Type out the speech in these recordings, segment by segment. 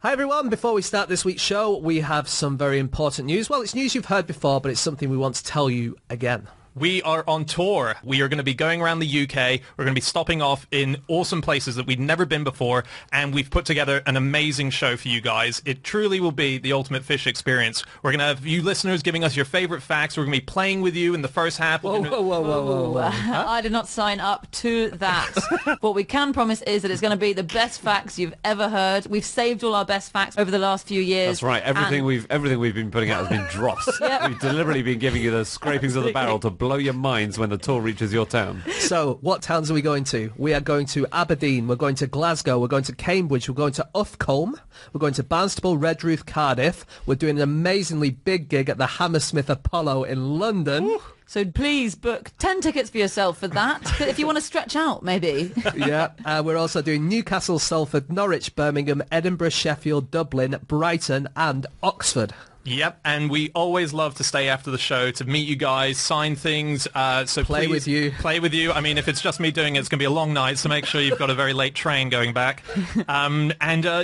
Hi everyone, before we start this week's show, we have some very important news. Well, it's news you've heard before, but it's something we want to tell you again. We are on tour. We are going to be going around the UK. We're going to be stopping off in awesome places that we've never been before, and we've put together an amazing show for you guys. It truly will be the ultimate fish experience. We're going to have you listeners giving us your favorite facts. We're going to be playing with you in the first half. Whoa. Huh? I did not sign up to that. What we can promise is that it's going to be the best facts you've ever heard. We've saved all our best facts over the last few years. That's right. Everything we've been putting out has been dross. Yep. We've deliberately been giving you the scrapings of the barrel to blow your minds when the tour reaches your town. So, what towns are we going to? We are going to Aberdeen, we're going to Glasgow, we're going to Cambridge, we're going to Uffculme, we're going to Barnstaple, Redruth, Cardiff. We're doing an amazingly big gig at the Hammersmith Apollo in London. Ooh. So please book 10 tickets for yourself for that. But if you want to stretch out, maybe. Yeah. We're also doing Newcastle, Salford, Norwich, Birmingham, Edinburgh, Sheffield, Dublin, Brighton and Oxford. Yep, and we always love to stay after the show to meet you guys, sign things, so play with you. Play with you. I mean, if it's just me doing it, it's going to be a long night, so make sure you've got a very late train going back. And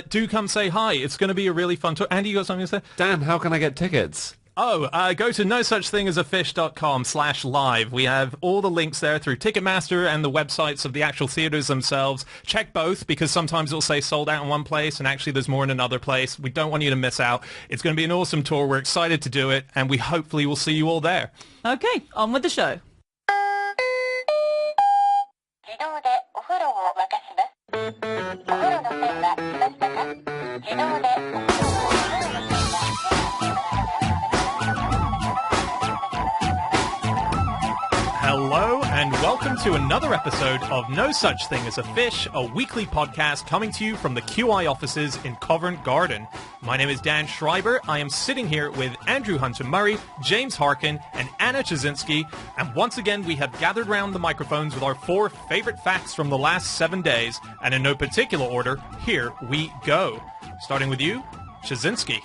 do come say hi. It's going to be a really fun tour. Andy, you got something to say? Dan, how can I get tickets? Go to nosuchthingasafish.com/live. We have all the links there through Ticketmaster and the websites of the actual theaters themselves. Check both, because sometimes it'll say sold out in one place and actually there's more in another place. We don't want you to miss out. It's going to be an awesome tour. We're excited to do it, and we hopefully will see you all there. Okay, on with the show. Hello and welcome to another episode of No Such Thing as a Fish, a weekly podcast coming to you from the QI offices in Covent Garden. My name is Dan Schreiber. I am sitting here with Andrew Hunter-Murray, James Harkin, and Anna Chazinski, and once again we have gathered round the microphones with our 4 favorite facts from the last 7 days, and in no particular order, here we go. Starting with you, Chazinski.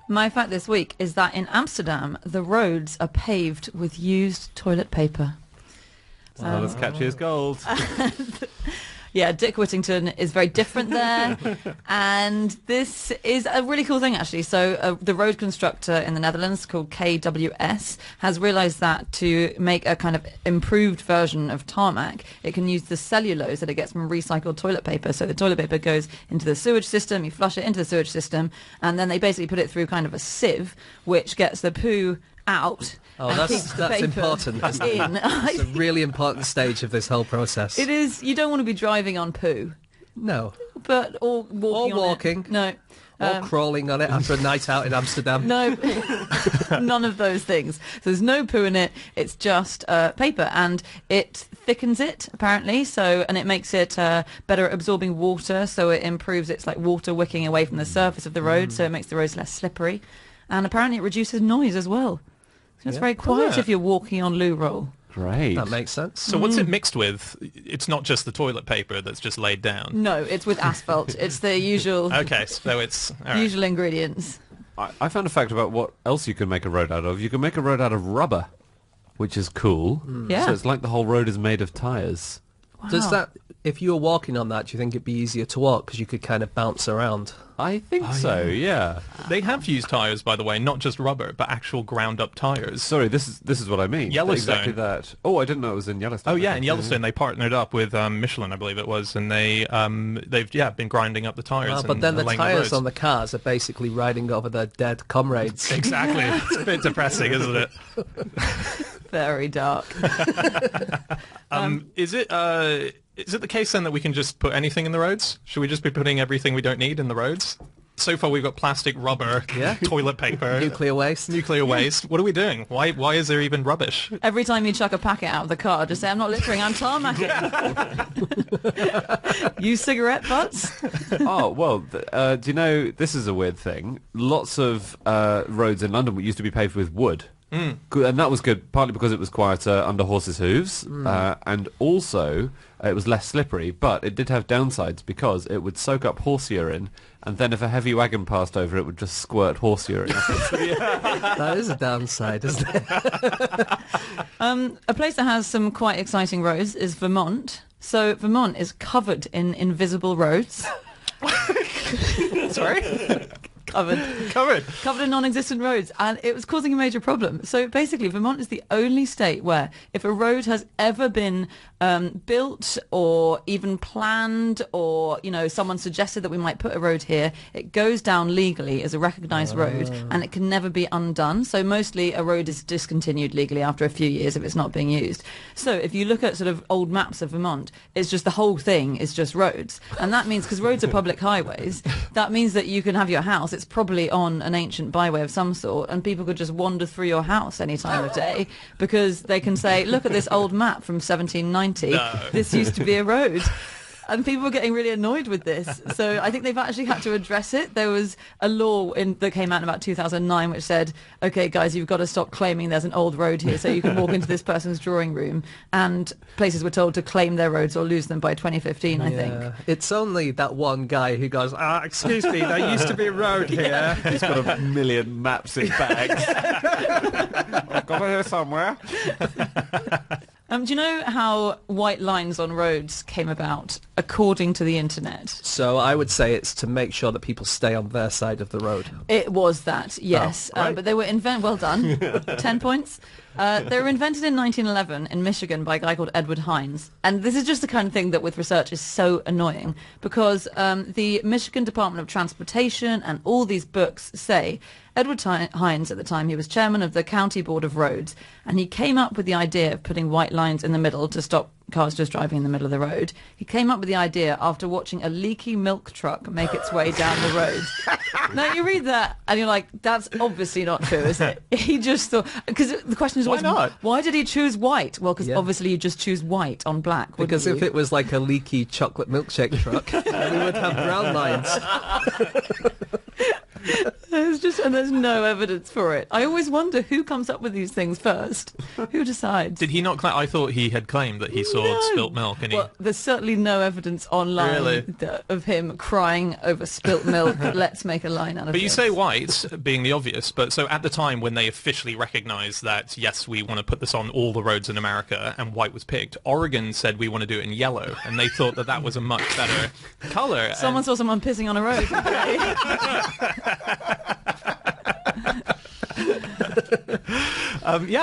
My fact this week is that in Amsterdam, the roads are paved with used toilet paper. Well, as catchy as gold. Yeah, Dick Whittington is very different there. And this is a really cool thing, actually. So the road constructor in the Netherlands called KWS has realised that to make a kind of improved version of tarmac, it can use the cellulose that it gets from recycled toilet paper. So the toilet paper goes into the sewage system, you flush it into the sewage system, and then they basically put it through kind of a sieve, which gets the poo out. Oh, that's important. Isn't it? It's a really important stage of this whole process. It is. You don't want to be driving on poo. No. But or walking. No. Or crawling on it after a night out in Amsterdam. No, none of those things. So there's no poo in it. It's just paper, and it thickens it apparently. And it makes it better at absorbing water. So it improves its water wicking away from the surface of the road. So it makes the roads less slippery, and apparently it reduces noise as well. So it's very quiet if you're walking on loo roll. Great. That makes sense. So what's it mixed with? It's not just the toilet paper that's just laid down. No, it's with asphalt. It's the usual. Okay, so it's all right. Usual ingredients. I found a fact about what else you can make a road out of. You can make a road out of rubber, which is cool. Yeah. So it's like the whole road is made of tyres. Wow. Does that, if you were walking on that, do you think it'd be easier to walk because you could kind of bounce around? I think so, yeah. They have used tyres, by the way, not just rubber, but actual ground-up tyres. Sorry, this is what I mean. Yellowstone. Exactly that. Oh, I didn't know it was in Yellowstone. Oh, yeah, in Yellowstone they partnered up with Michelin, I believe it was, and they've been grinding up the tyres. But then the tyres roads. on the cars are basically riding over their dead comrades. Exactly. It's a bit depressing, isn't it? Very dark. Is it the case then that we can just put anything in the roads? Should we just be putting everything we don't need in the roads? So far we've got plastic, rubber, toilet paper, nuclear waste. What are we doing? Why is there even rubbish? Every time you chuck a packet out of the car, just say, I'm not littering, I'm tarmacking. Use cigarette butts? Oh, well, do you know, this is a weird thing. Lots of roads in London used to be paved with wood. And that was good, partly because it was quieter under horses' hooves, and also it was less slippery, but it did have downsides because it would soak up horse urine, and then if a heavy wagon passed over, it would just squirt horse urine. That is a downside, isn't it? A place that has some quite exciting roads is Vermont. So Vermont is covered in invisible roads. Sorry? Covered in non-existent roads, and it was causing a major problem. So basically, Vermont is the only state where if a road has ever been built or even planned, or someone suggested that we might put a road here, it goes down legally as a recognised road, and it can never be undone. So mostly a road is discontinued legally after a few years if it's not being used. So if you look at sort of old maps of Vermont, it's just the whole thing is just roads, and that means because roads are public highways, that means that you can have your house. It's probably on an ancient byway of some sort, and people could just wander through your house any time of day because they can say, look at this old map from 1790. No. This used to be a road. And people were getting really annoyed with this. So I think they've actually had to address it. There was a law that came out in about 2009 which said, okay, guys, you've got to stop claiming there's an old road here so you can walk into this person's drawing room. And places were told to claim their roads or lose them by 2015, I think. It's only that one guy who goes, excuse me, there used to be a road here. He's got a million maps in bags. I've got it here somewhere. Do you know how white lines on roads came about, according to the internet? So I would say it's to make sure that people stay on their side of the road. It was that, yes. Oh, right. But they were well done. 10 points. They were invented in 1911 in Michigan by a guy called Edward Hines. And this is just the kind of thing that with research is so annoying because the Michigan Department of Transportation and all these books say Edward Hines, at the time, he was chairman of the County Board of Roads, and he came up with the idea of putting white lines in the middle to stop cars just driving in the middle of the road. He came up with the idea after watching a leaky milk truck make its way down the road. Now, you read that, and you're like, that's obviously not true, is it? He just thought... Because the question is always, why not? Why did he choose white? Well, because obviously you just choose white on black, Because if it was like a leaky chocolate milkshake truck, we would have brown lines. There's no evidence for it. I always wonder who comes up with these things first. Who decides? Did he not I thought he had claimed that he saw spilt milk, and Well, there's certainly no evidence online of him crying over spilt milk. Let's make a line out of it. But you say white, being the obvious, but so at the time when they officially recognised that, yes, we want to put this on all the roads in America, and white was picked, Oregon said we want to do it in yellow, and they thought that that was a much better colour. Someone saw someone pissing on a road.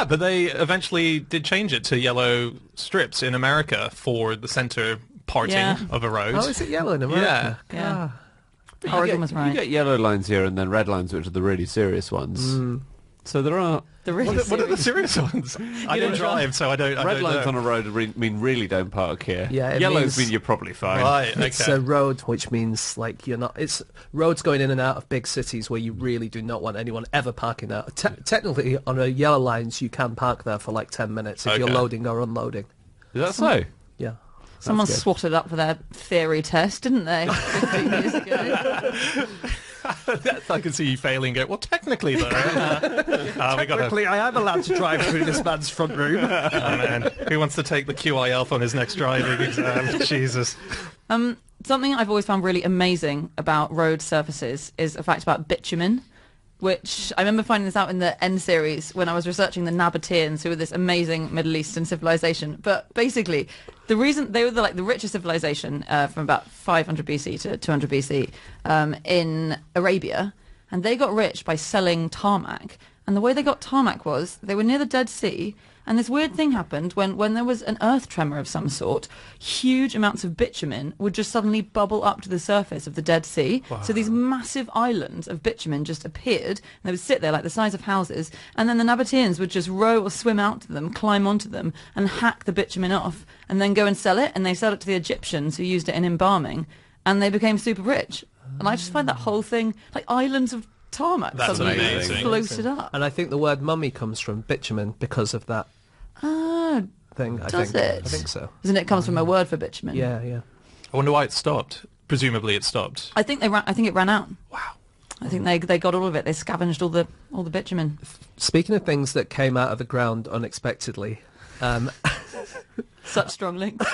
But they eventually did change it to yellow strips in America for the centre parting of a road. Oh, is it yellow in America? Yeah. You Oregon was right. You get yellow lines here and then red lines, which are the really serious ones. So there are... What are the serious ones? I don't drive, so I don't. Red lines on a road mean really don't park here. Yeah, it yellows means- mean you're probably fine. Right, okay. It's a road, which means like you're not. It's roads going in and out of big cities where you really do not want anyone ever parking there. Technically, on a yellow lines, you can park there for like 10 minutes if you're loading or unloading. Is that so? Yeah. Someone That's good. swatted up for their theory test, didn't they? 15 years ago. I can see you failing it. Well, technically, though. Technically, I am allowed to drive through this man's front room. Oh, man. Who wants to take the QIL on his next driving exam? Jesus. Something I've always found really amazing about road surfaces is a fact about bitumen, which I remember finding this out in the N series when I was researching the Nabateans, who were this amazing Middle Eastern civilization. But basically, the reason they were the richest civilization from about 500 BC to 200 BC in Arabia, and they got rich by selling tarmac. And the way they got tarmac was they were near the Dead Sea, and this weird thing happened when there was an earth tremor of some sort. Huge amounts of bitumen would just suddenly bubble up to the surface of the Dead Sea. Wow. So these massive islands of bitumen just appeared, and they would sit there like the size of houses, and then the Nabateans would just row or swim out to them, climb onto them, and hack the bitumen off, and then go and sell it, and they sell it to the Egyptians who used it in embalming, and they became super rich. And I just find that whole thing, like islands of tarmac, That's suddenly amazing. floated up. And I think the word mummy comes from bitumen because of that thing. Does it? I think so. Isn't it comes from a word for bitumen? Yeah, yeah. I wonder why it stopped. Presumably it stopped. I think it ran out. Wow. I think they got all of it. They scavenged all the bitumen. Speaking of things that came out of the ground unexpectedly, Such strong links.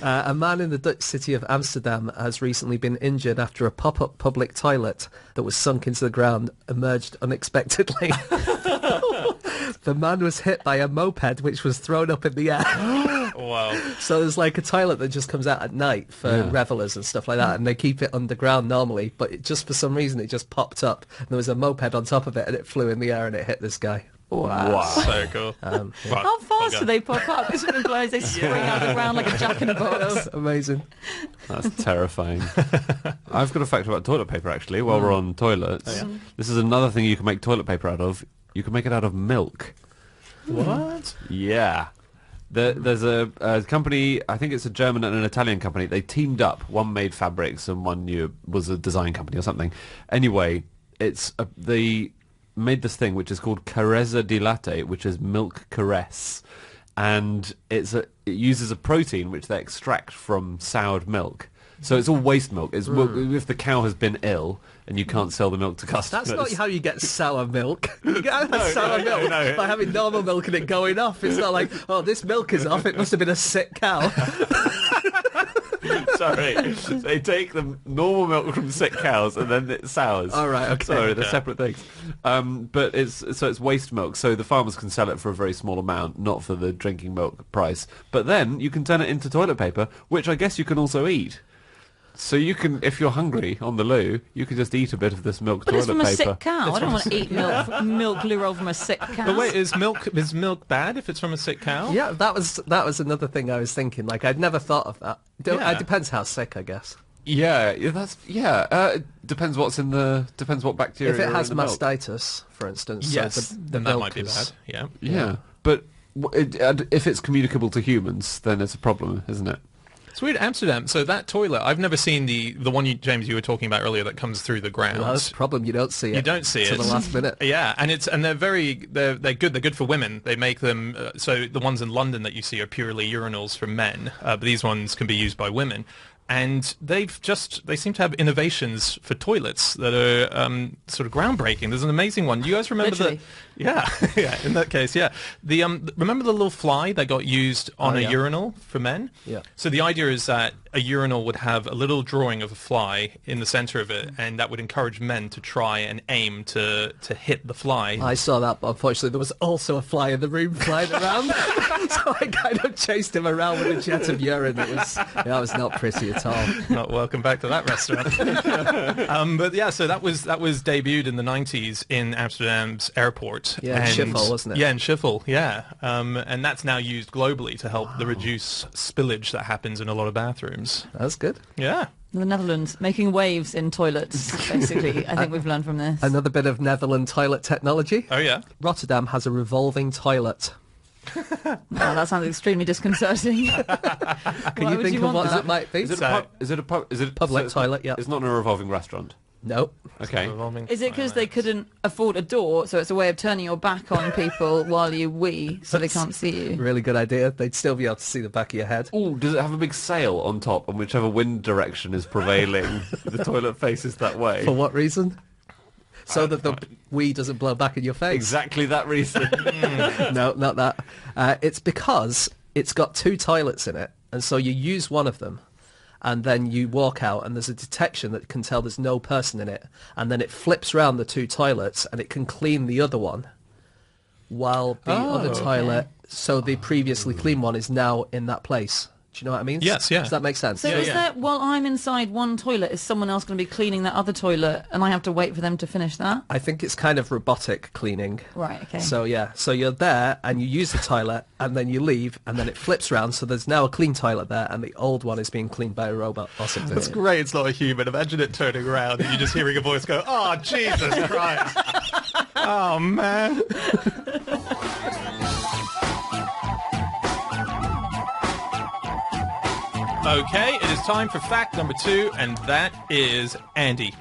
a man in the Dutch city of Amsterdam has recently been injured after a pop-up public toilet that was sunk into the ground emerged unexpectedly. The man was hit by a moped which was thrown up in the air. Wow. So there's like a toilet that just comes out at night for revelers and stuff like that, and they keep it underground normally, but just for some reason it just popped up, and there was a moped on top of it, and it flew in the air and it hit this guy. Wow. So cool. How fast do they pop up? This one implies they spring out of the ground like a jack-in-the-box. Amazing. That's terrifying. I've got a fact about toilet paper, actually, while we're on toilets. Oh, yeah. This is another thing you can make toilet paper out of. You can make it out of milk. What? Yeah. There's a company, I think it's a German and an Italian company. They teamed up. One made fabrics and one was a design company or something. Anyway, they made this thing which is called Carezza di Latte, which is milk caress. And it uses a protein which they extract from soured milk. So it's all waste milk. It's if the cow has been ill and you can't sell the milk to customers. That's not how you get sour milk. You get sour milk by having normal milk and it going off. It's not like, oh, this milk is off. It must have been a sick cow. Sorry, they take the normal milk from sick cows and then it sours. All right, okay. Sorry, they're separate things. But it's waste milk, so the farmers can sell it for a very small amount, not for the drinking milk price. But then you can turn it into toilet paper, which I guess you can also eat. So you can, if you're hungry on the loo, you can just eat a bit of this milk But toilet it's from paper. a sick cow. I don't want to eat milk loo roll from a sick cow. But wait, is milk bad if it's from a sick cow? Yeah, that was another thing I was thinking. Like, I'd never thought of that. Yeah. It depends how sick, I guess. It depends depends what bacteria. If it has are in the milk. mastitis, for instance, Yes, so the then that milk might be is- bad. Yeah. Yeah, but if it's communicable to humans, then it's a problem, isn't it? It's weird, Amsterdam. So that toilet, I've never seen the one James you were talking about earlier that comes through the ground. Well, that's the problem. You don't see it. You don't see till it the last minute. Yeah, and they're good. They're good for women. They make them so the ones in London that you see are purely urinals for men, but these ones can be used by women. And they seem to have innovations for toilets that are sort of groundbreaking. There's an amazing one. Do you guys remember Literally. Yeah, in that case, yeah. The remember the little fly that got used on a urinal for men? Yeah. So the idea is that a urinal would have a little drawing of a fly in the center of it, and that would encourage men to try and aim to hit the fly. I saw that, but unfortunately there was also a fly in the room flying around. So I kind of chased him around with a jet of urine. It was not pretty at all. Not welcome back to that restaurant. But yeah, so that was debuted in the 90s in Amsterdam's airport. Yeah, in Schiphol, wasn't it? Yeah, in Schiphol, yeah. And that's now used globally to help reduce spillage that happens in a lot of bathrooms. That's good. Yeah. The Netherlands making waves in toilets, basically. I think we've learned from this. Another bit of Netherlands toilet technology. Oh, yeah. Rotterdam has a revolving toilet. Wow, that sounds extremely disconcerting. Can Why you would think you of want what that? that might be? Is it a Public toilet, yeah. It's not in a revolving restaurant. No. Okay. Is it because they couldn't afford a door, so it's a way of turning your back on people while you wee, so they can't see you? Really good idea. They'd still be able to see the back of your head. Oh, does it have a big sail on top, and whichever wind direction is prevailing, the toilet faces that way? For what reason? So that the wee doesn't blow back in your face. Exactly that reason. No, not that. It's because it's got two toilets in it, and so you use one of them, and then you walk out, and there's a detection that can tell there's no person in it, and then it flips round the two toilets, and it can clean the other one, while the other toilet, so the previously clean one, is now in that place. Do you know what I mean? Yes, yeah. Does that make sense? So is there, while I'm inside one toilet, is someone else going to be cleaning that other toilet, and I have to wait for them to finish that? I think it's kind of robotic cleaning. Right, okay. So yeah, so you're there and you use the toilet and then you leave and then it flips round, so there's now a clean toilet there and the old one is being cleaned by a robot or something. That's great. It's not a human. Imagine it turning around and you just hearing a voice go, "Oh, Jesus Christ. Oh, man." Okay, it is time for fact number 2, and that is Andy.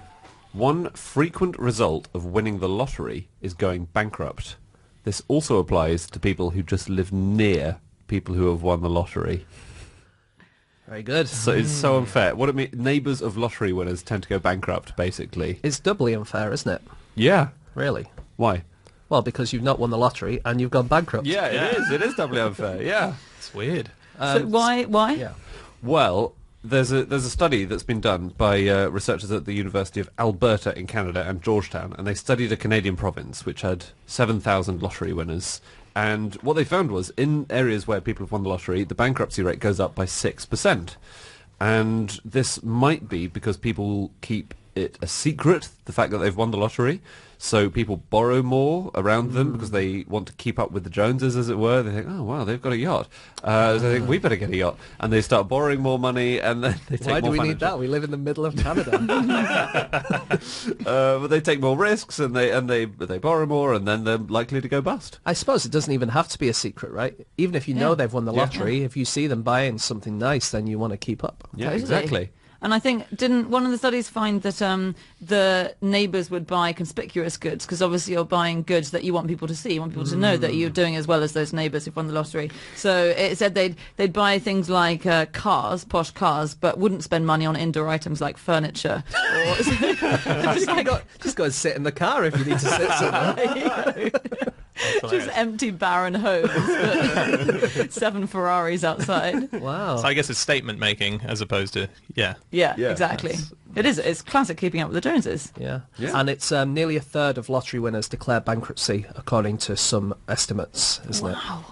One frequent result of winning the lottery is going bankrupt. This also applies to people who just live near people who have won the lottery. Very good. So it's so unfair. What it means, neighbours of lottery winners tend to go bankrupt, basically. It's doubly unfair, isn't it? Yeah. Really? Why? Well, because you've not won the lottery and you've gone bankrupt. Yeah, it is. It is doubly unfair. Yeah. It's weird. So why? Yeah. Well, there's a study that's been done by researchers at the University of Alberta in Canada and Georgetown, and they studied a Canadian province which had 7,000 lottery winners And what they found was, in areas where people have won the lottery, the bankruptcy rate goes up by 6%. And this might be because people keep it a secret, the fact that they've won the lottery. So people borrow more around them because they want to keep up with the Joneses, as it were. They think, oh, wow, they've got a yacht. So they think, we better get a yacht. And they start borrowing more money, and then they take more Why do we need financial- that? We live in the middle of Canada. But they take more risks, and they borrow more, and then they're likely to go bust. I suppose it doesn't even have to be a secret, right? Even if you know they've won the lottery, if you see them buying something nice, then you want to keep up. Yeah, Totally. exactly. And I think, didn't one of the studies find that the neighbours would buy conspicuous goods, because obviously you're buying goods that you want people to see, you want people to know that you're doing as well as those neighbours who've won the lottery. So it said they'd buy things like cars, posh cars, but wouldn't spend money on indoor items like furniture. Just go and sit in the car if you need to sit somewhere. Just empty barren homes, but 7 Ferraris outside. Wow. So I guess it's statement making as opposed to, Yeah, Yeah. exactly. It is. It's classic keeping up with the Joneses. Yeah. Yeah. And it's nearly a third of lottery winners declare bankruptcy, according to some estimates, isn't it? Wow.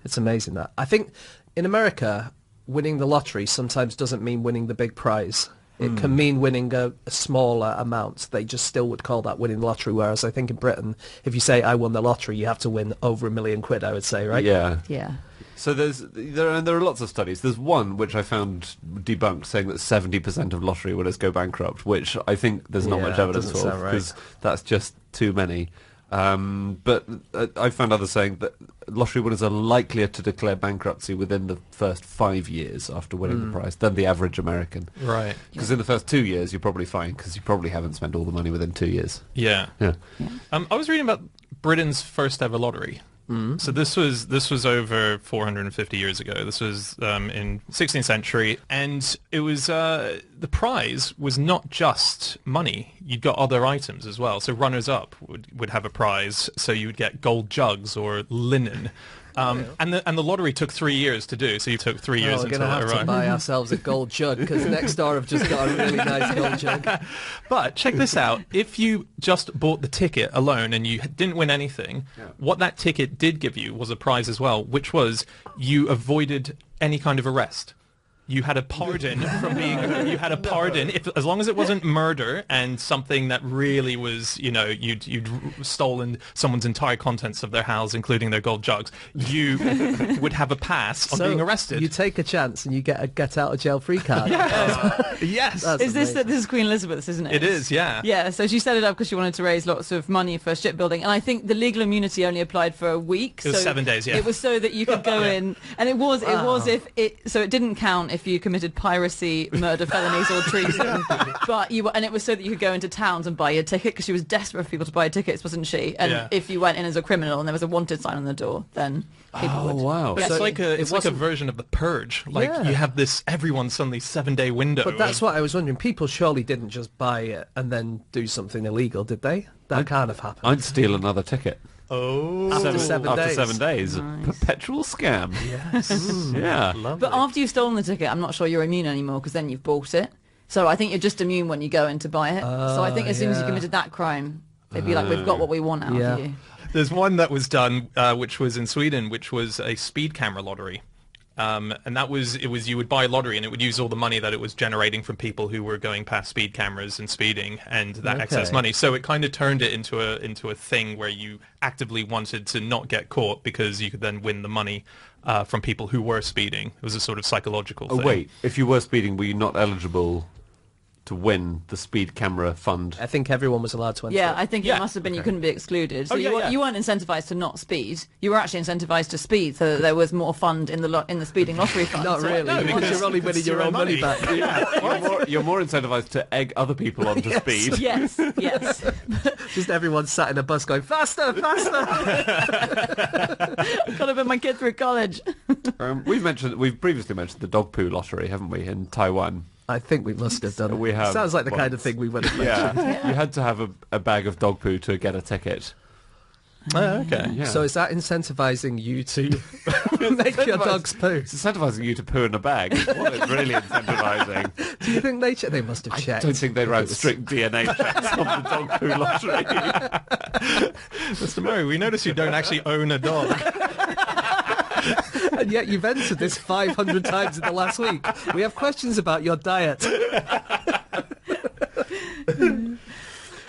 It's amazing that. I think in America, winning the lottery sometimes doesn't mean winning the big prize. It can mean winning a smaller amount. They just still would call that winning the lottery, whereas I think in Britain, if you say, I won the lottery, you have to win over £1 million, I would say, right? Yeah. Yeah. So there are lots of studies. There's one which I found debunked, saying that 70% of lottery winners go bankrupt, which I think there's not Yeah, much evidence doesn't for, sound right. because that's just too many. But I found others saying that lottery winners are likelier to declare bankruptcy within the first 5 years after winning the prize than the average American. right. Because in the first 2 years, you're probably fine, because you probably haven't spent all the money within 2 years. Yeah. Yeah. I was reading about Britain's first ever lottery. So this was over 450 years ago. This was in 16th century, and it was the prize was not just money. You'd got other items as well. So runners up would have a prize. So you would get gold jugs or linen. And the lottery took 3 years to do, so you took 3 years We're until going to it have to arrived. buy ourselves a gold jug, because next door have just got a really nice gold jug. But check this out. If you just bought the ticket alone and you didn't win anything, what that ticket did give you was a prize as well, which was you avoided any kind of arrest. You had a pardon from being. You had a pardon as long as it wasn't murder and something that really was, you'd stolen someone's entire contents of their house, including their gold jugs. You would have a pass on being arrested. You take a chance and you get a get out of jail free card. Yes, That's Is this amazing. this is Queen Elizabeth's, isn't it? it is. Yeah. Yeah, so she set it up because she wanted to raise lots of money for shipbuilding, and I think the legal immunity only applied for a week. It was so 7 days, yeah. it was so that you could go in, and it was if it didn't count if you committed piracy, murder, felonies, or treason, but and it was so that you could go into towns and buy your ticket, because she was desperate for people to buy tickets, wasn't she? And Yeah. if you went in as a criminal and there was a wanted sign on the door, then people would. wow. But So it's like it a wasn't- version of the Purge. Like Yeah. you have this everyone suddenly 7-day window. But that's of- what I was wondering. People surely didn't just buy it and then do something illegal, did they? That can't have happened. I'd steal another ticket. Oh. After 7 After days. 7 days. Nice. Perpetual scam. Yes. Yeah. But after you've stolen the ticket, I'm not sure you're immune anymore, because then you've bought it. So I think you're just immune when you go in to buy it. So I think as soon as you yeah. committed that crime, they'd be like, we've got what we want out Yeah. of you. There's one that was done, which was in Sweden, which was a speed camera lottery. And it was you would buy a lottery and it would use all the money that it was generating from people who were going past speed cameras and speeding and that excess Okay. money. So it kind of turned it into a thing where you actively wanted to not get caught because you could then win the money from people who were speeding. It was a sort of psychological Oh, thing. wait. If you were speeding, were you not eligible to win the speed camera fund? I think everyone was allowed to enter. Yeah, I think Yeah. it must have been you couldn't be excluded. So Oh, yeah, yeah. you weren't incentivized to not speed. You were actually incentivized to speed, so that there was more fund in the speeding lottery fund. Not So- really, No, because because you're only winning it's your own money back. You're more incentivized to egg other people onto speed. Yes, yes. Just everyone sat in a bus going, faster, faster! Got to put my kid through college. We've previously mentioned the dog poo lottery, haven't we, in Taiwan? I think we must have done. We have Sounds like the kind once. of thing we would have mentioned. Yeah. You had to have a bag of dog poo to get a ticket. Oh, okay. Yeah. So is that incentivizing you to make your dogs poo? It's incentivizing you to poo in a bag. What it's really incentivizing. Do you think they must have I checked? don't think they ran strict DNA checks on the dog poo lottery. Mr. Murray, we notice you don't actually own a dog. And yet you've entered this 500 times in the last week. We have questions about your diet.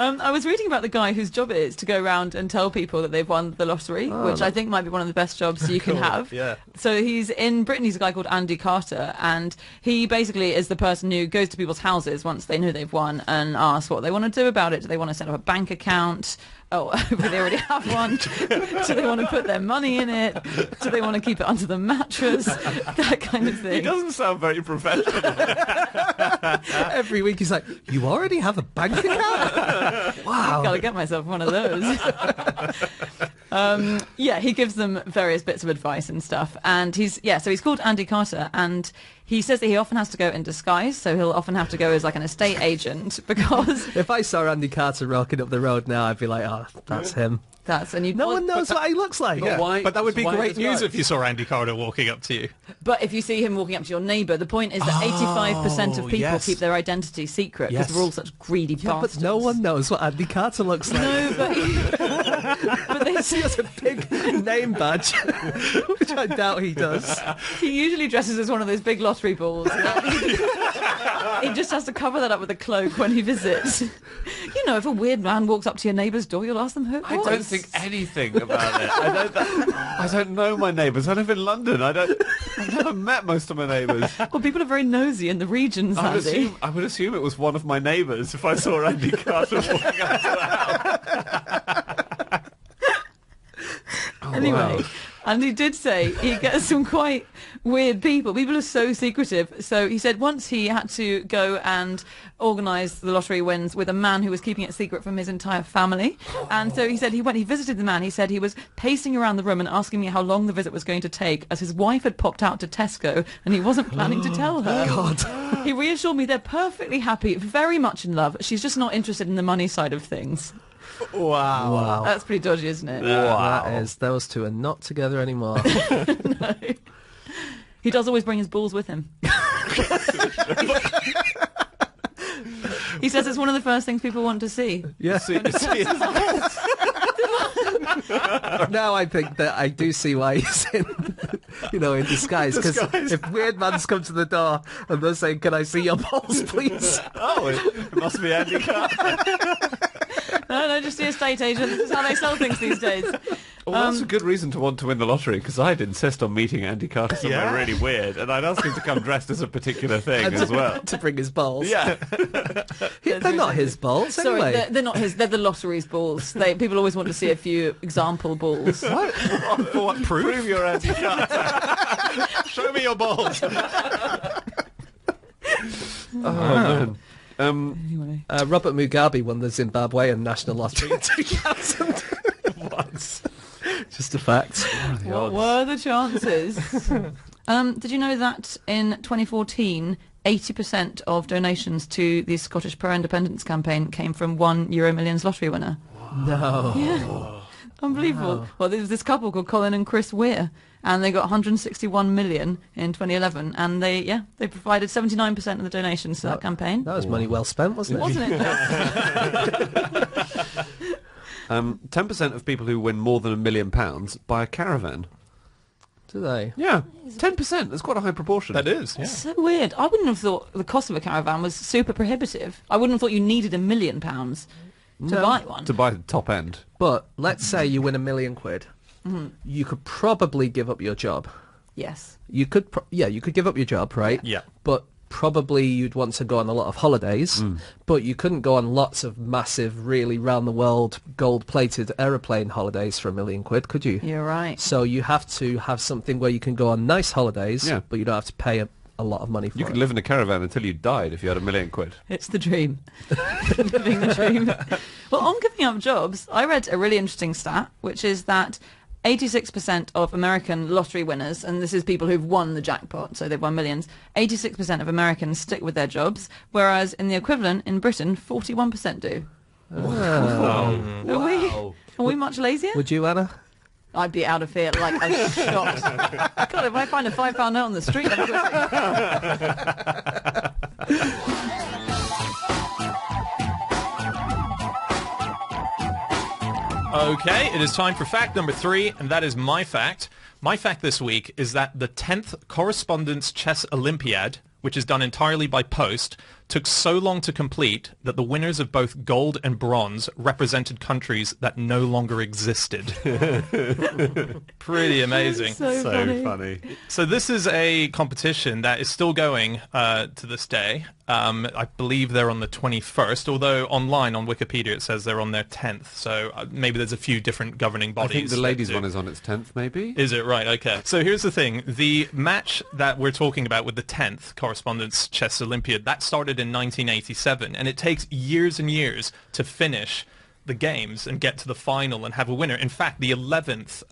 I was reading about the guy whose job it is to go around and tell people that they've won the lottery, which I think might be one of the best jobs you can Cool, have. yeah. So he's in Britain. He's a guy called Andy Carter, and he basically is the person who goes to people's houses once they know they've won and asks what they want to do about it. Do they want to set up a bank account? Oh, hopefully they already have one. Do they want to put their money in it? Do they want to keep it under the mattress? That kind of He thing. doesn't sound very professional. Every week he's like, you already have a bank account? Wow. Gotta get myself one of those. Yeah, he gives them various bits of advice and stuff. And so he's called Andy Carter, and he says that he often has to go in disguise, so he'll often have to go as like an estate agent because If I saw Andy Carter rocking up the road now, I'd be like, oh, that's him. no one knows what he looks like. Yeah, why- but that would be why great news disguise? if you saw Andy Carter walking up to you. But if you see him walking up to your neighbour, the point is that 85% of people yes. keep their identity secret because Yes. we're all such greedy Yeah, but bastards. no one knows what Andy Carter looks like. No, but they He say has a big name badge, which I doubt he does. he usually dresses as one of those big lottery balls. He just has to cover that up with a cloak when he visits. You know, if a weird man walks up to your neighbour's door, you'll ask them who it was. I don't think anything about it. I don't know my neighbours. I live in London. I've never met most of my neighbours. Well, people are very nosy in the regions, I Andy. would assume it was one of my neighbours if I saw Andy Carter walking out to the house. Anyway, wow. and he did say he gets some quite weird people. People are so secretive. So he said once he had to go and organise the lottery wins with a man who was keeping it secret from his entire family. And so he said he visited the man. He said he was pacing around the room and asking me how long the visit was going to take as his wife had popped out to Tesco and he wasn't planning to tell her. God. He reassured me they're perfectly happy, very much in love. She's just not interested in the money side of things. Wow. That's pretty dodgy, isn't it? That is, those two are not together anymore. No. He does always bring his balls with him. He says it's one of the first things people want to see. Yeah. Now I think that I do see why he's in disguise. Because if weird man's come to the door and they're saying, "Can I see your balls, please?" Oh, it must be Andy Carter. No, just the estate agent. This is how they sell things these days. Well, that's a good reason to want to win the lottery, because I'd insist on meeting Andy Carter somewhere Yeah. really weird, and I'd ask him to come dressed as a particular thing And as well. to bring his balls. Yeah. They're not his balls Sorry, anyway. they're not his. They're the lottery's balls. People always want to see a few example balls. For what proof? Prove you're Andy Carter. Show me your balls. Oh, man. Anyway, Robert Mugabe won the Zimbabwean national lottery in 2000. Once. Just a fact. what were the chances? Did you know that in 2014, 80% of donations to the Scottish Pro-Independence campaign came from one Euro Millions lottery winner? No. Yeah. Unbelievable. Well, there was this couple called Colin and Chris Weir, and they got 161 million in 2011, and they provided 79% of the donations to that campaign. That was money well spent, wasn't it? Wasn't it? 10% of people who win more than £1 million buy a caravan. Do they? Yeah, 10%. That's quite a high proportion. That is, yeah. So weird. I wouldn't have thought the cost of a caravan was super prohibitive. I wouldn't have thought you needed £1 million to buy one. To buy the top end. But let's say you win £1 million. You could probably give up your job. Yes. You could, you could give up your job, right? Yeah. But probably you'd want to go on a lot of holidays. But you couldn't go on lots of massive, really round-the-world, gold-plated aeroplane holidays for £1 million, could you? You're right. So you have to have something where you can go on nice holidays, Yeah. but you don't have to pay a lot of money for You it. could live in a caravan until you died if you had £1 million. It's the dream. Living the dream. Well, on giving up jobs, I read a really interesting stat, which is that 86% of American lottery winners, and this is people who've won the jackpot, so they've won millions, 86% of Americans stick with their jobs, whereas in the equivalent in Britain, 41% do. Oh. Are we? Are we much lazier? Would you, Anna? I'd be out of here like a shot. God, if I find a £5 note on the street, I'm Okay, it is time for fact number 3, and that is my fact. My fact this week is that the 10th Correspondence Chess Olympiad, which is done entirely by post, took so long to complete that the winners of both gold and bronze represented countries that no longer existed. Pretty amazing. so funny. So this is a competition that is still going to this day. I believe they're on the 21st, although online on Wikipedia it says they're on their 10th. So maybe there's a few different governing bodies. I think the ladies' one is on its 10th, maybe? Is it? Right, okay. So here's the thing. The match that we're talking about with the 10th Correspondence Chess Olympiad, that started in 1987, and it takes years and years to finish the games and get to the final and have a winner. In fact, the 11th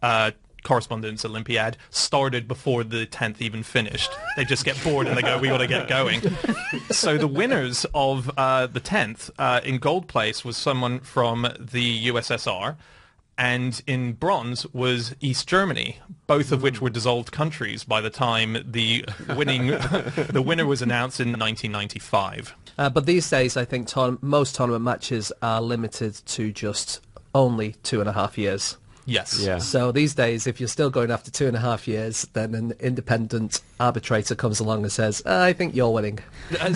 Correspondence Olympiad started before the 10th even finished. They just get bored and they go, we got to get going. So the winners of the 10th in gold place was someone from the USSR, and in bronze was East Germany, both of which were dissolved countries by the time the winner was announced in 1995. But these days, I think most tournament matches are limited to just only 2.5 years. Yes. Yeah. So these days, if you're still going after 2.5 years, then an independent arbitrator comes along and says, I think you're winning. And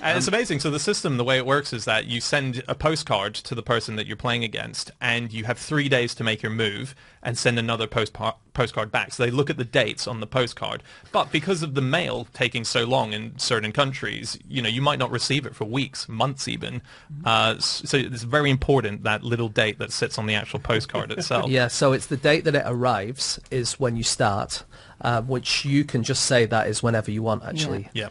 it's amazing. So the system, the way it works is that you send a postcard to the person that you're playing against, and you have 3 days to make your move and send another postcard back. So they look at the dates on the postcard. But because of the mail taking so long in certain countries, you might not receive it for weeks, months even. So it's very important, that little date that sits on the actual postcard itself. Yeah, so it's the date that it arrives is when you start, which you can just say that is whenever you want, actually. Yeah.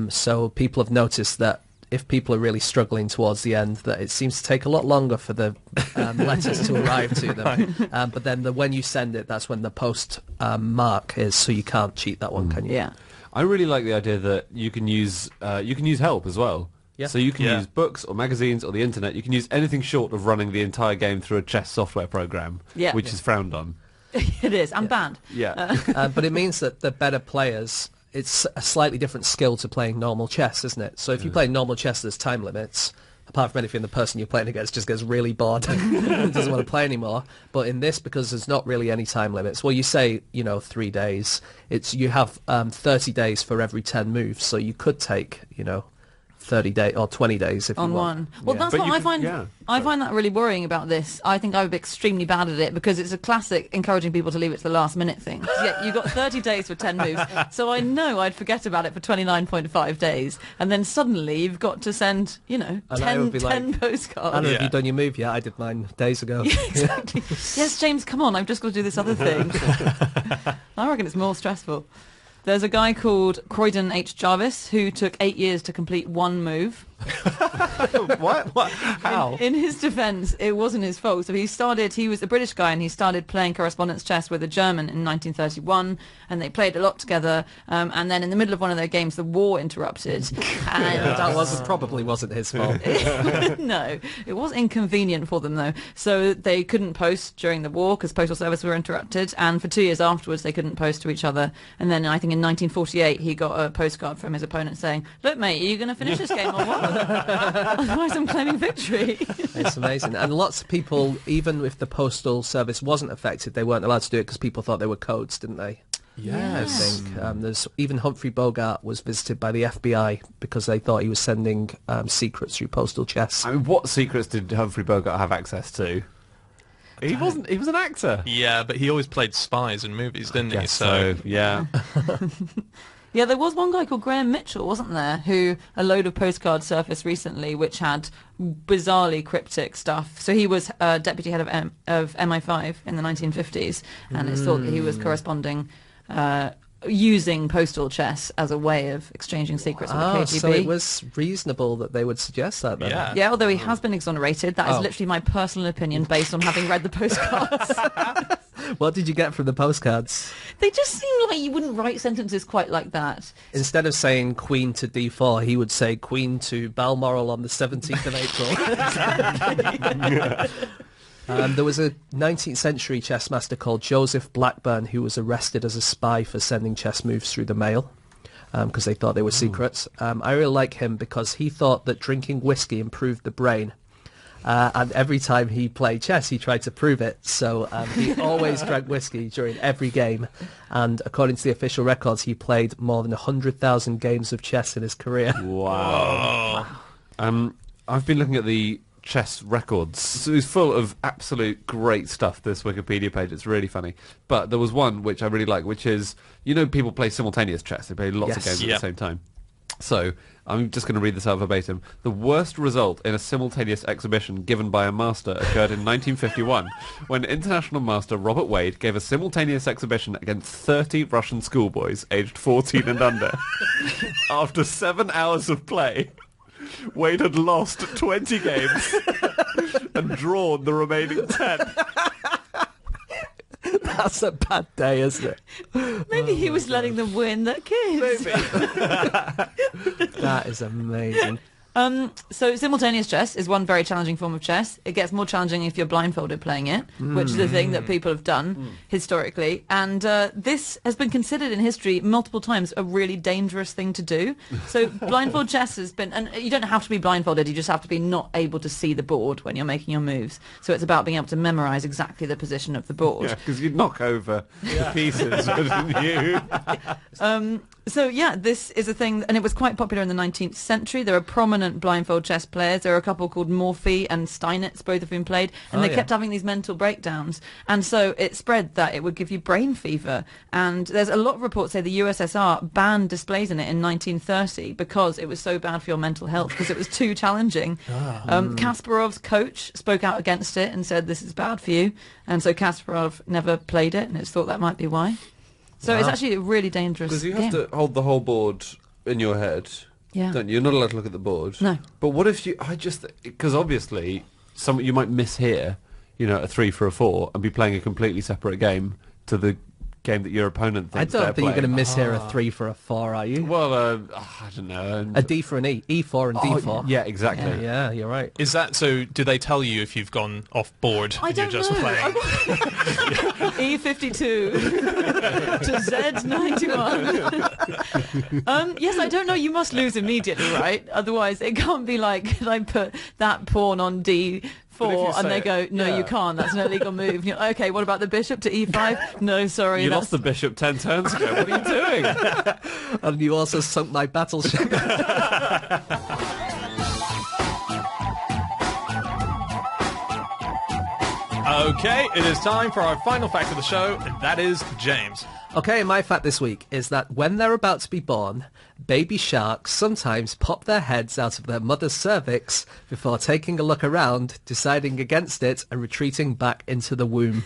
So people have noticed that if people are really struggling towards the end, that it seems to take a lot longer for the letters to arrive to them. But then when you send it, that's when the post mark is, so you can't cheat that one, can you? Yeah. I really like the idea that you can use help as well. Yeah. So you can use books or magazines or the internet. You can use anything short of running the entire game through a chess software program, which is frowned on. It is, and banned. Yeah. But it means that the better players, it's a slightly different skill to playing normal chess, isn't it? So if you play normal chess, there's time limits. Apart from anything, the person you're playing against just gets really bored and doesn't want to play anymore. But in this, because there's not really any time limits, well, you say, 3 days. You have 30 days for every 10 moves, so you could take, 30 days or 20 days if on you want. one. Well, that's what I find. I find that really worrying about this. I think I would be extremely bad at it because it's a classic encouraging people to leave it to the last minute thing. Yeah, you've got 30 days for 10 moves, so I know I'd forget about it for 29.5 days, and then suddenly you've got to send, 10 postcards. Anna, have you done your move yet? I did mine days ago. Yeah, exactly. Yes, James, come on, I've just got to do this other thing. I reckon it's more stressful. There's a guy called Croydon H. Jarvis who took 8 years to complete one move. What? How? In his defence, it wasn't his fault. So he was a British guy, and he started playing correspondence chess with a German in 1931, and they played a lot together. And then in the middle of one of their games, the war interrupted. And That probably wasn't his fault. No, it was inconvenient for them, though. So they couldn't post during the war because postal service were interrupted, and for 2 years afterwards, they couldn't post to each other. And then I think in 1948, he got a postcard from his opponent saying, "Look, mate, are you going to finish this game or what? Otherwise I'm claiming victory." It's amazing. And lots of people, even if the postal service wasn't affected, they weren't allowed to do it because people thought they were codes, didn't they? Yes. I think there's even Humphrey Bogart was visited by the FBI because they thought he was sending secrets through postal chess. I mean, what secrets did Humphrey Bogart have access to? He wasn't. He was an actor. Yeah, but he always played spies in movies, didn't he? So yeah. Yeah, there was one guy called Graham Mitchell, wasn't there, who a load of postcards surfaced recently which had bizarrely cryptic stuff. So he was deputy head of MI5 in the 1950s, and it's thought that he was corresponding using postal chess as a way of exchanging secrets with the KGB. So it was reasonable that they would suggest that then. Yeah, although he has been exonerated. That is literally my personal opinion based on having read the postcards. What did you get from the postcards? They just seem like you wouldn't write sentences quite like that. Instead of saying Queen to D4, he would say Queen to Balmoral on the 17th of April. There was a 19th century chess master called Joseph Blackburn who was arrested as a spy for sending chess moves through the mail because they thought they were secrets. I really like him because he thought that drinking whiskey improved the brain. And every time he played chess, he tried to prove it. So he always drank whiskey during every game. And according to the official records, he played more than 100,000 games of chess in his career. Wow. I've been looking at the chess records. So it's full of absolute great stuff, this Wikipedia page. It's really funny. But there was one which I really like, which is, people play simultaneous chess. They play lots of games at the same time. So I'm just going to read this out verbatim. The worst result in a simultaneous exhibition given by a master occurred in 1951 when international master Robert Wade gave a simultaneous exhibition against 30 Russian schoolboys aged 14 and under. After 7 hours of play, Wade had lost 20 games and drawn the remaining 10. That's a bad day, isn't it? Maybe he was letting them win their kids. That is amazing. So simultaneous chess is one very challenging form of chess. It gets more challenging if you're blindfolded playing it, which is a thing that people have done historically. And this has been considered in history multiple times a really dangerous thing to do. So blindfold chess has been, and you don't have to be blindfolded, you just have to be not able to see the board when you're making your moves. So it's about being able to memorize exactly the position of the board. Yeah, because you'd knock over the pieces, wouldn't you? So yeah, this is a thing, and it was quite popular in the 19th century. There are prominent blindfold chess players. There are a couple called Morphy and Steinitz, both have been played, and they kept having these mental breakdowns. And so it spread that it would give you brain fever. And there's a lot of reports say the USSR banned displays in it in 1930 because it was so bad for your mental health, because it was too challenging. Kasparov's coach spoke out against it and said, this is bad for you. And so Kasparov never played it, and it's thought that might be why. So it's actually a really dangerous game. Because you have to hold the whole board in your head, don't you? You're not allowed to look at the board. No. But what if you... Because obviously, you might mishear, a 3 for a 4 and be playing a completely separate game to the game that your opponent thinks I they're don't think playing. you're going to mishear a 3 for a 4, are you? Well, I don't know. A D for an E. E4 and D4. Yeah, exactly. Yeah, you're right. Is that so? Do they tell you if you've gone off board I and you're don't just know. playing? E52 to Z91. Yes, I don't know. You must lose immediately, right? Otherwise, it can't be like, I put that pawn on D4 and they go, no, you can't. That's an illegal move. And you're like, okay, what about the bishop to E5? No, sorry. You lost the bishop 10 turns ago. What are you doing? And you also sunk my battleship. Okay, it is time for our final fact of the show, and that is James. Okay, my fact this week is that when they're about to be born, baby sharks sometimes pop their heads out of their mother's cervix before taking a look around, deciding against it, and retreating back into the womb.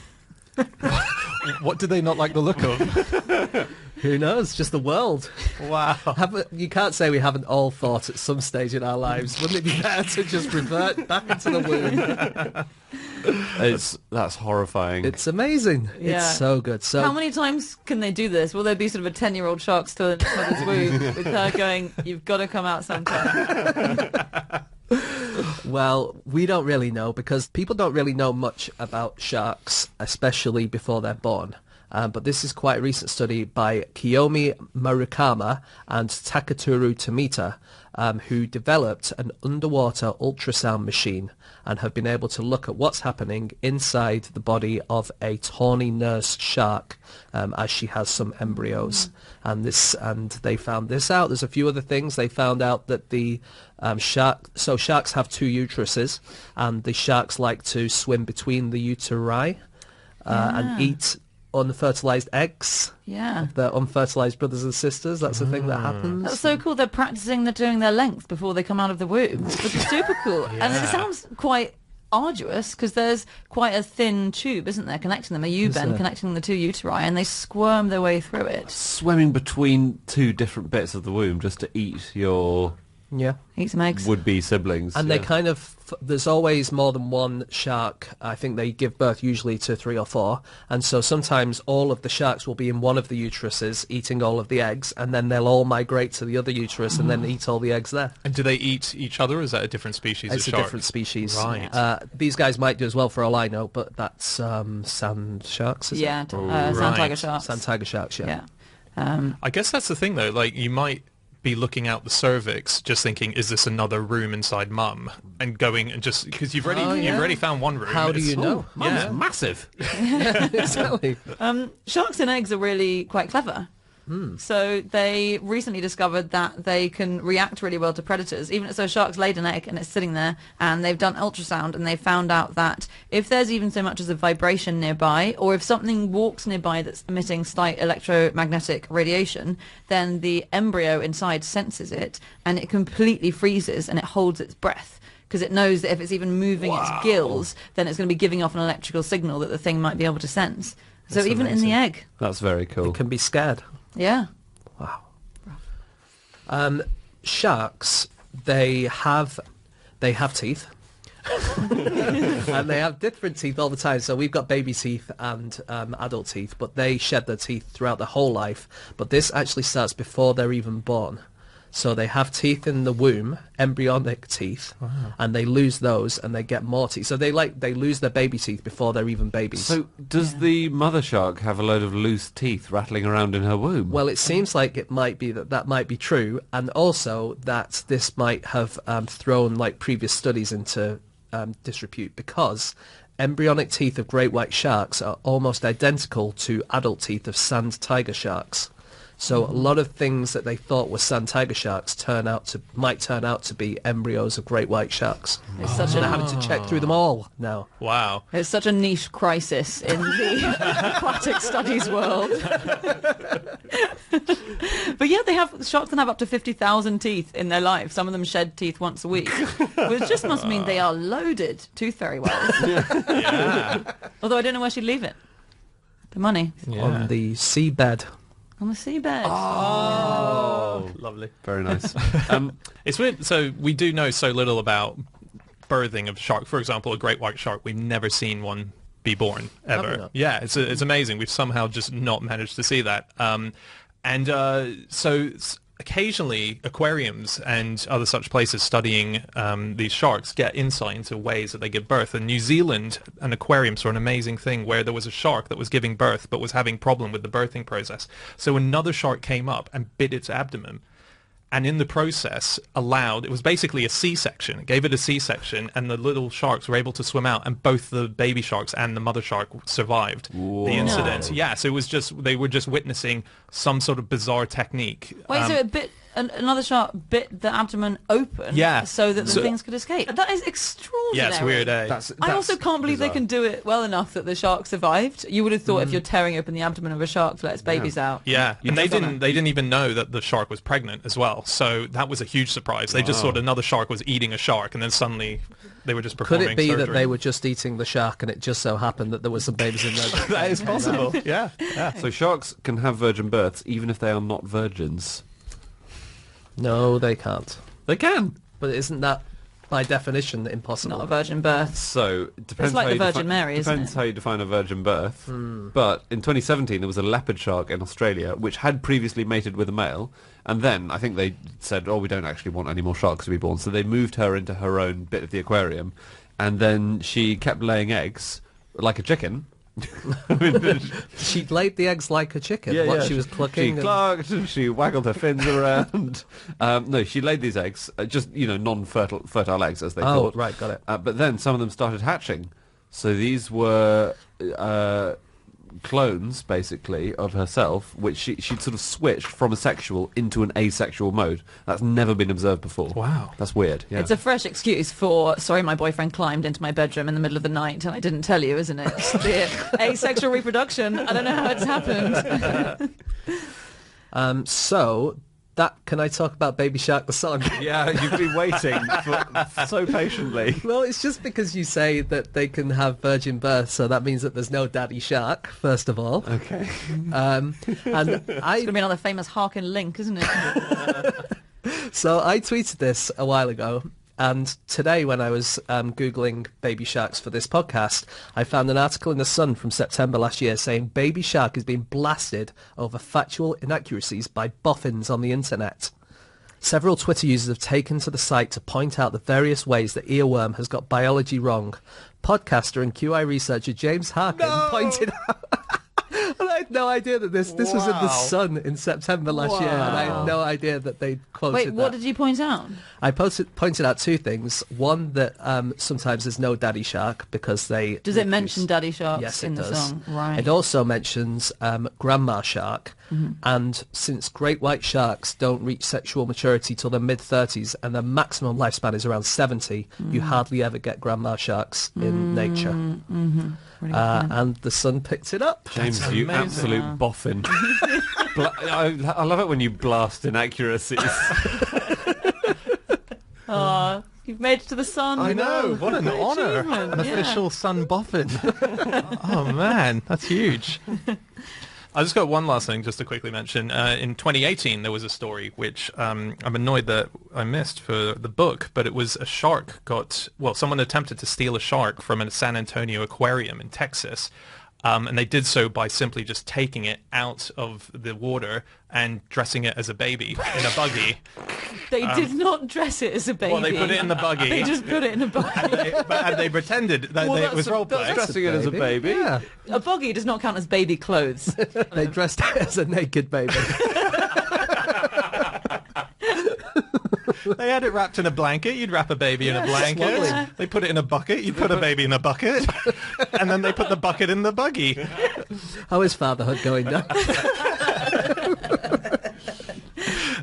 What do they not like the look of? Who knows? Just the world. Wow. You can't say we haven't all thought at some stage in our lives, wouldn't it be better to just revert back into the womb? That's horrifying. It's amazing. Yeah. It's so good. So How many times can they do this? Will there be sort of a 10-year-old shark still in its mother's womb with her going, you've got to come out sometime? Well, we don't really know because people don't really know much about sharks, especially before they're born. But this is quite a recent study by Kiyomi Marukama and Takatoru Tomita, who developed an underwater ultrasound machine and have been able to look at what's happening inside the body of a tawny nursed shark as she has some embryos. And they found this out. There's a few other things. They found out that the sharks have 2 uteruses, and the sharks like to swim between the uteri and eat unfertilized eggs. Yeah. Their unfertilized brothers and sisters. That's a thing that happens. That's so cool. They're practicing doing their length before they come out of the womb. It's super cool. And it sounds quite arduous because there's quite a thin tube, isn't there, connecting them, a U-bend connecting the 2 uteri, and they squirm their way through it. Swimming between 2 different bits of the womb just to eat your Yeah. Eat some eggs. would-be siblings. And they kind of, there's always more than one shark. I think they give birth usually to 3 or 4. And so sometimes all of the sharks will be in one of the uteruses eating all of the eggs, and then they'll all migrate to the other uterus and then eat all the eggs there. And do they eat each other, or is that a different species It's of a shark? different species. Right. These guys might do as well for all I know, but that's sand sharks, is Yeah, it? sand right. tiger sharks. Sand tiger sharks, yeah. Yeah. I guess that's the thing, though. Like, you might be looking out the cervix, just thinking, "Is this another room inside Mum?" And going and just because you've already found one room. How do you know? Mum's Yeah. massive. Exactly. Sharks and eggs are really quite clever. So they recently discovered that they can react really well to predators. Even so, sharks laid an egg and it's sitting there, and they've done ultrasound and they found out that if there's even so much as a vibration nearby, or if something walks nearby that's emitting slight electromagnetic radiation, then the embryo inside senses it and it completely freezes and it holds its breath. Because it knows that if it's even moving its gills, then it's going to be giving off an electrical signal that the thing might be able to sense. So That's even amazing. in the egg. That's very cool. Can be scared. Yeah. Wow. Sharks, they have teeth. And they have different teeth all the time. So we've got baby teeth and adult teeth, but they shed their teeth throughout their whole life. But this actually starts before they're even born. So they have teeth in the womb, embryonic teeth, and they lose those and they get more teeth. So they lose their baby teeth before they're even babies. So does the mother shark have a load of loose teeth rattling around in her womb? Well, it seems like it might be that might be true, and also that this might have thrown like previous studies into disrepute, because embryonic teeth of great white sharks are almost identical to adult teeth of sand tiger sharks. So a lot of things that they thought were sand tiger sharks might turn out to be embryos of great white sharks. It's such So a they're having to check through them all now. Wow. It's such a niche crisis in the aquatic studies world. But yeah, sharks can have up to 50,000 teeth in their life. Some of them shed teeth once a week, which just must mean they are loaded tooth fairy wells. Yeah. Although I don't know where she'd leave it. The money On the seabed. on the seabed. Oh, lovely. Very nice. It's weird. So we do know so little about birthing of shark. For example, a great white shark. We've never seen one be born Have we ever. not? Yeah, it's amazing. We've somehow just not managed to see that. Occasionally aquariums and other such places studying these sharks get insight into ways that they give birth. In New Zealand, an aquarium saw an amazing thing where there was a shark that was giving birth but was having problem with the birthing process. So another shark came up and bit its abdomen, and in the process it was basically a C-section. It gave it a C-section, and the little sharks were able to swim out, and both the baby sharks and the mother shark survived the incident. No. Yeah, so it was they were just witnessing some sort of bizarre technique. Wait, so it bit another shark bit the abdomen open, Yeah. so that the So- things could escape. That is extraordinary. Yeah, it's weird, eh? I also can't believe they can do it well enough that the shark survived. You would have thought if you're tearing open the abdomen of a shark to let its babies out. Yeah, You'd and they have done didn't even know that the shark was pregnant as well. So that was a huge surprise. They just thought another shark was eating a shark, and then suddenly they were just Could performing it be that surgery. they were just eating the shark and it just so happened that there were some babies in there? That is possible. Yeah. So sharks can have virgin births even if they are not virgins. No, they can't. They can. But isn't that, by definition, impossible? Not a virgin birth. So it depends. It's like how the you Virgin Mary, isn't Depends it? how you define a virgin birth. But in 2017, there was a leopard shark in Australia which had previously mated with a male, and then I think they said, "Oh, we don't actually want any more sharks to be born." So they moved her into her own bit of the aquarium, and then she kept laying eggs like a chicken. She laid the eggs like a chicken. She was clucking. She clucked, she waggled her fins around. No, she laid these eggs, just non-fertile eggs, as they Oh, thought. right, got it. But then some of them started hatching. So these were clones, basically, of herself, which she'd sort of switched from a sexual into an asexual mode. That's never been observed before. Wow. That's weird. Yeah. It's a fresh excuse for, sorry, my boyfriend climbed into my bedroom in the middle of the night and I didn't tell you, isn't it? The asexual reproduction. I don't know how it's happened. So, can I talk about Baby Shark the song? Yeah, you've been waiting so patiently. Well, it's just because you say that they can have virgin birth, so that means that there's no daddy shark, first of all. Okay. And It's going to be another famous Harkin link, isn't it? So I tweeted this a while ago, and today when I was Googling baby sharks for this podcast, I found an article in The Sun from September last year saying baby shark is being blasted over factual inaccuracies by boffins on the internet. Several Twitter users have taken to the site to point out the various ways that earworm has got biology wrong. Podcaster and QI researcher James Harkin pointed out... And I had no idea that this was in The Sun in September last year, and I had no idea that they quoted Wait, what that. did you point out? I pointed out two things. One, that sometimes there's no daddy shark because they... Does it mention daddy sharks Yes, in it the does. song? Right. It also mentions grandma shark, and since great white sharks don't reach sexual maturity till their mid-30s and their maximum lifespan is around 70, you hardly ever get grandma sharks in nature. Really good point. And The Sun picked it up. James, That's you amazing. absolute boffin. I love it when you blast inaccuracies. Aw, you've made it to The Sun. I know. What an Great honour. achievement, An yeah. official Sun boffin. Oh, man. That's huge. I just got one last thing just to quickly mention. In 2018, there was a story which I'm annoyed that I missed for the book, but it was a shark someone attempted to steal a shark from a San Antonio aquarium in Texas. And they did so by simply just taking it out of the water and dressing it as a baby in a buggy. They did not dress it as a baby. Well, they put it in the buggy. They just put it in a buggy. and they pretended that Well, it was that's a- roleplay. Dressing it as a baby. Yeah. A buggy does not count as baby clothes. They dressed it as a naked baby. They had it wrapped in a blanket. You'd wrap a baby in a blanket. lovely. They put it in a bucket. You'd put a baby in a bucket. And then they put the bucket in the buggy. How is fatherhood going down?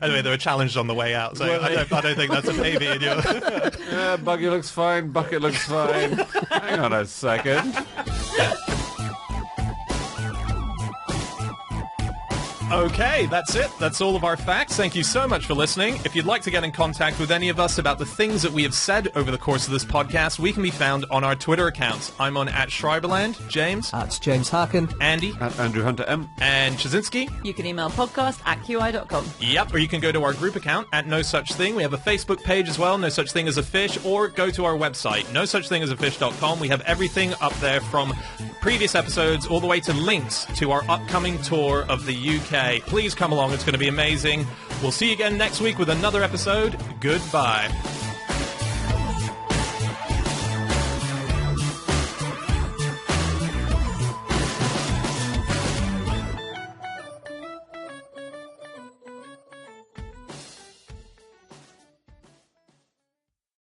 Anyway, they were challenged on the way out, so I don't think that's a baby in your... Yeah, buggy looks fine, bucket looks fine. Hang on a second. Okay, that's it. That's all of our facts. Thank you so much for listening. If you'd like to get in contact with any of us about the things that we have said over the course of this podcast, we can be found on our Twitter accounts. I'm on @Schreiberland, James, That's James Harkin. Andy, At Andrew Hunter M. and Chazinski. You can email podcast@qi.com. Yep, or you can go to our group account @NoSuchThing. We have a Facebook page as well, No Such Thing as a Fish, or go to our website, nosuchthingasafish.com. We have everything up there from previous episodes all the way to links to our upcoming tour of the UK. Please come along, it's going to be amazing. We'll see you again next week with another episode. Goodbye.